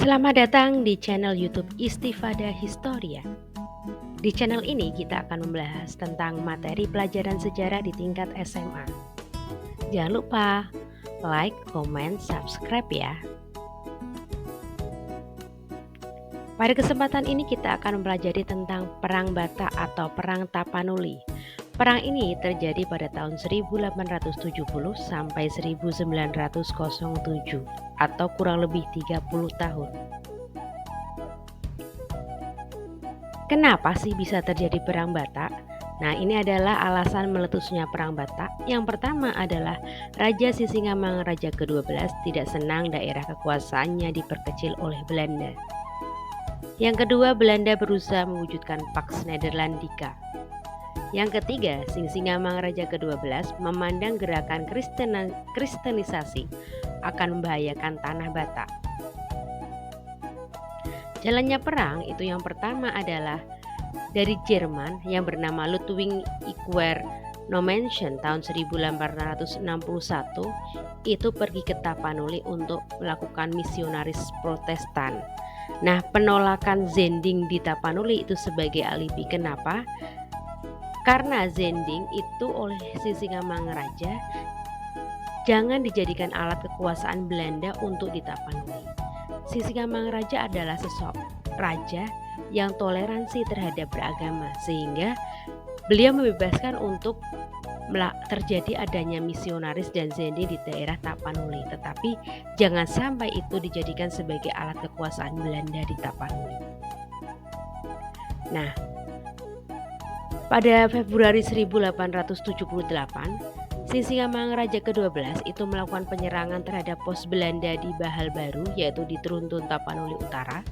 Selamat datang di channel YouTube Istifadah Historia. Di channel ini kita akan membahas tentang materi pelajaran sejarah di tingkat SMA. Jangan lupa like, comment, subscribe ya. Pada kesempatan ini kita akan mempelajari tentang Perang Batak atau Perang Tapanuli. Perang ini terjadi pada tahun 1870 sampai 1907 atau kurang lebih 30 tahun. Kenapa sih bisa terjadi Perang Batak? Nah, ini adalah alasan meletusnya Perang Batak. Yang pertama adalah Raja Sisingamangaraja ke-12 tidak senang daerah kekuasaannya diperkecil oleh Belanda. Yang kedua, Belanda berusaha mewujudkan Pax Nederlandica. Yang ketiga, Sisingamangaraja ke-12 memandang gerakan kristenisasi akan membahayakan tanah Batak. Jalannya perang itu yang pertama adalah dari Jerman yang bernama Ludwig Iquer Nommensen tahun 1861 itu pergi ke Tapanuli untuk melakukan misionaris Protestan. Nah, penolakan Zending di Tapanuli itu sebagai alibi. Kenapa? Karena Zending itu oleh Sisingamangaraja jangan dijadikan alat kekuasaan Belanda untuk di Tapanuli. Sisingamangaraja adalah seseorang raja yang toleransi terhadap beragama, sehingga beliau membebaskan untuk terjadi adanya misionaris dan Zending di daerah Tapanuli. Tetapi jangan sampai itu dijadikan sebagai alat kekuasaan Belanda di Tapanuli. Nah, pada Februari 1878, Sisingamangaraja ke-12 itu melakukan penyerangan terhadap pos Belanda di Bahal Baru, yaitu di Truntun Tapanuli Utara,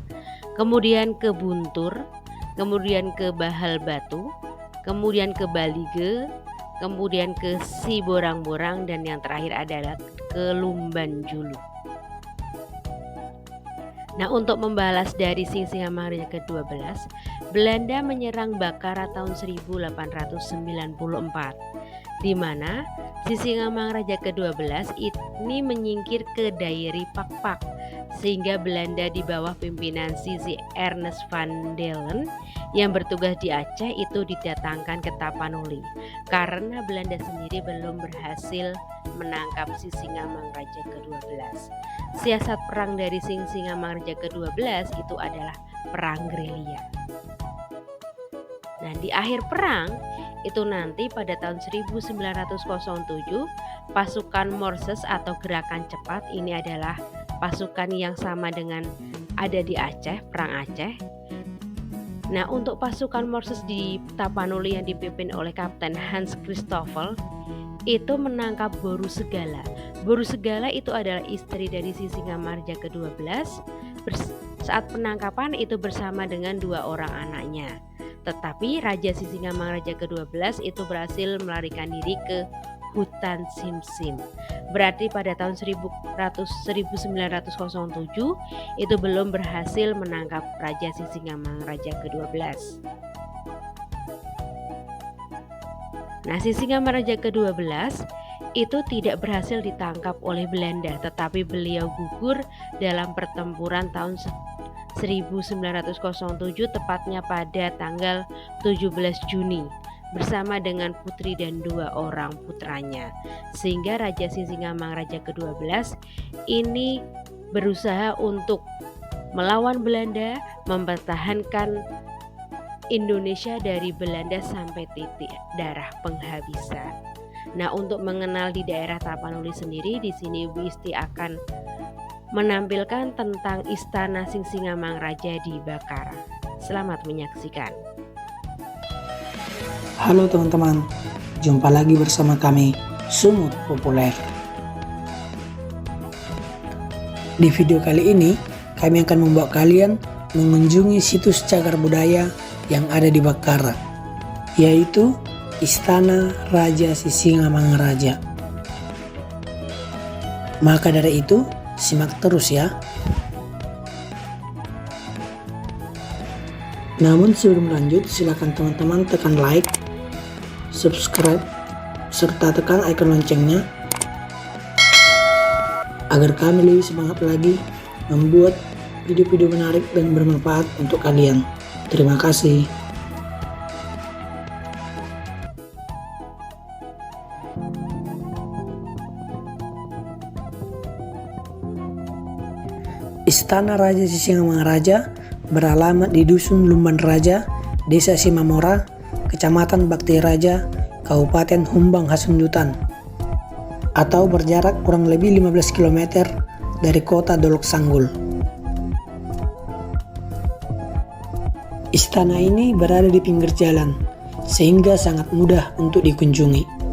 kemudian ke Buntur, kemudian ke Bahal Batu, kemudian ke Balige, kemudian ke Siborang-borang, dan yang terakhir adalah ke Lumban Julu. Nah, untuk membalas dari Sisingamangaraja ke-12, Belanda menyerang Bakara tahun 1894, di mana Sisingamangaraja ke-12 ini menyingkir ke Dairi Pakpak, sehingga Belanda di bawah pimpinan Sisi Ernest van Delen yang bertugas di Aceh itu didatangkan ke Tapanuli, karena Belanda sendiri belum berhasil menangkap Sisingamangaraja ke-12. Siasat perang dari Sisingamangaraja ke-12 itu adalah perang gerilya. Nah, di akhir perang itu nanti pada tahun 1907 pasukan Morses atau gerakan cepat, ini adalah pasukan yang sama dengan ada di Aceh, perang Aceh. Nah, untuk pasukan Morses di Tapanuli yang dipimpin oleh Kapten Hans Christoffel itu menangkap Boru Segala. Boru Segala itu adalah istri dari Sisingamangaraja ke-12. Saat penangkapan itu bersama dengan dua orang anaknya. Tetapi Raja Sisingamangaraja ke-12 itu berhasil melarikan diri ke hutan Simsim. Berarti pada tahun 1907 itu belum berhasil menangkap Raja Sisingamangaraja ke-12. Nah, Sisingamangaraja ke-12 itu tidak berhasil ditangkap oleh Belanda, tetapi beliau gugur dalam pertempuran tahun 1907, tepatnya pada tanggal 17 Juni bersama dengan putri dan dua orang putranya, sehingga Raja Sisingamangaraja ke-12 ini berusaha untuk melawan Belanda, mempertahankan Indonesia dari Belanda sampai titik darah penghabisan. Nah, untuk mengenal di daerah Tapanuli sendiri, di sini Bu Isti akan menampilkan tentang Istana Sisingamangaraja di Bakara. Selamat menyaksikan. Halo teman-teman, jumpa lagi bersama kami, Sumut Populer. Di video kali ini, kami akan membawa kalian mengunjungi situs cagar budaya yang ada di Bakara, yaitu Istana Raja Sisingamangaraja. Maka dari itu, simak terus ya. Namun sebelum lanjut, silakan teman-teman tekan like, subscribe, serta tekan icon loncengnya agar kami lebih semangat lagi membuat video-video menarik dan bermanfaat untuk kalian. Terima kasih. Istana Raja Sisingamangaraja beralamat di Dusun Lumban Raja, Desa Simamora, Kecamatan Bakti Raja, Kabupaten Humbang Hasundutan, atau berjarak kurang lebih 15 km dari kota Dolok Sanggul. Istana ini berada di pinggir jalan, sehingga sangat mudah untuk dikunjungi.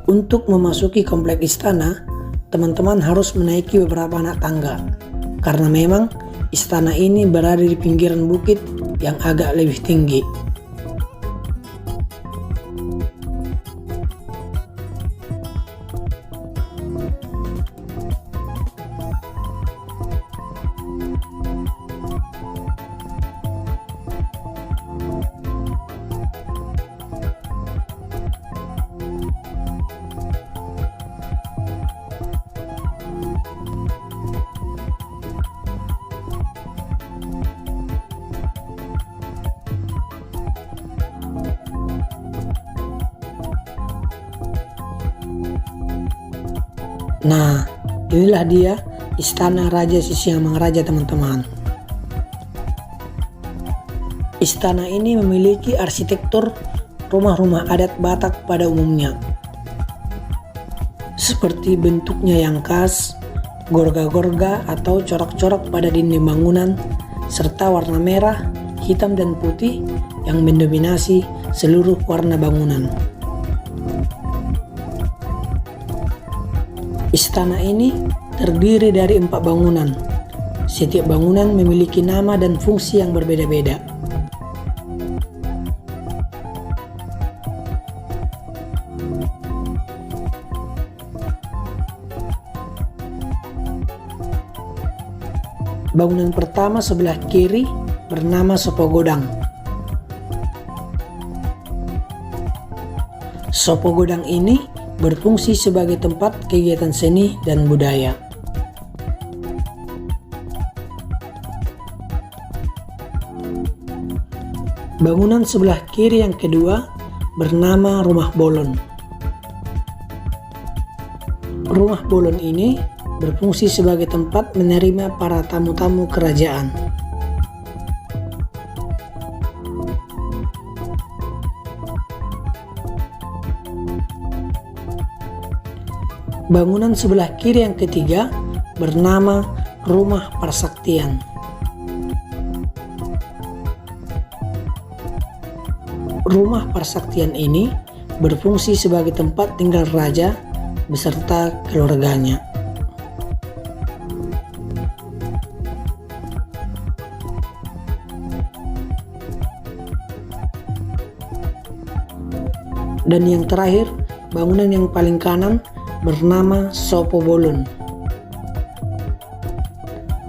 Untuk memasuki komplek istana, teman-teman harus menaiki beberapa anak tangga, karena memang istana ini berada di pinggiran bukit yang agak lebih tinggi. Nah, inilah dia Istana Raja Sisingamangaraja, teman-teman. Istana ini memiliki arsitektur rumah-rumah adat Batak pada umumnya, seperti bentuknya yang khas, gorga-gorga atau corak-corak pada dinding bangunan, serta warna merah, hitam, dan putih yang mendominasi seluruh warna bangunan. Istana ini terdiri dari 4 bangunan. Setiap bangunan memiliki nama dan fungsi yang berbeda-beda. Bangunan pertama sebelah kiri bernama Sopogodang. Sopogodang ini berfungsi sebagai tempat kegiatan seni dan budaya. Bangunan sebelah kiri yang kedua bernama Rumah Bolon. Rumah Bolon ini berfungsi sebagai tempat menerima para tamu-tamu kerajaan. Bangunan sebelah kiri yang ketiga bernama Rumah Parsaktian. Rumah Parsaktian ini berfungsi sebagai tempat tinggal raja beserta keluarganya. Dan yang terakhir, bangunan yang paling kanan bernama Sopobolon.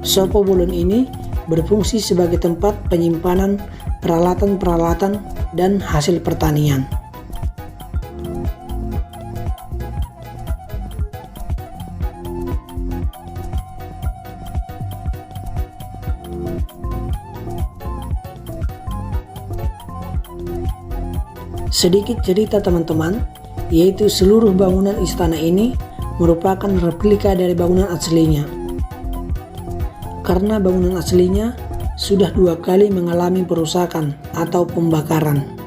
Sopobolon ini berfungsi sebagai tempat penyimpanan peralatan-peralatan dan hasil pertanian. Sedikit cerita, teman-teman, yaitu seluruh bangunan istana ini merupakan replika dari bangunan aslinya. Karena bangunan aslinya sudah 2 kali mengalami perusakan atau pembakaran.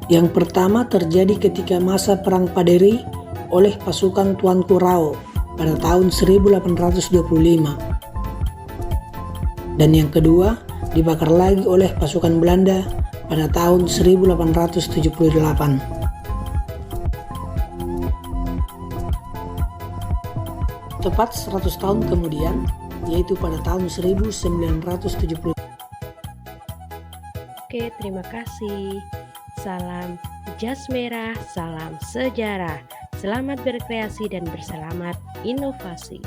Yang pertama terjadi ketika masa Perang Paderi oleh pasukan Tuanku Rao pada tahun 1825. Dan yang kedua dibakar lagi oleh pasukan Belanda pada tahun 1878. Tepat 100 tahun kemudian, yaitu pada tahun 1970, Oke, terima kasih. Salam jas merah, salam sejarah. Selamat berkreasi dan berselamat inovasi.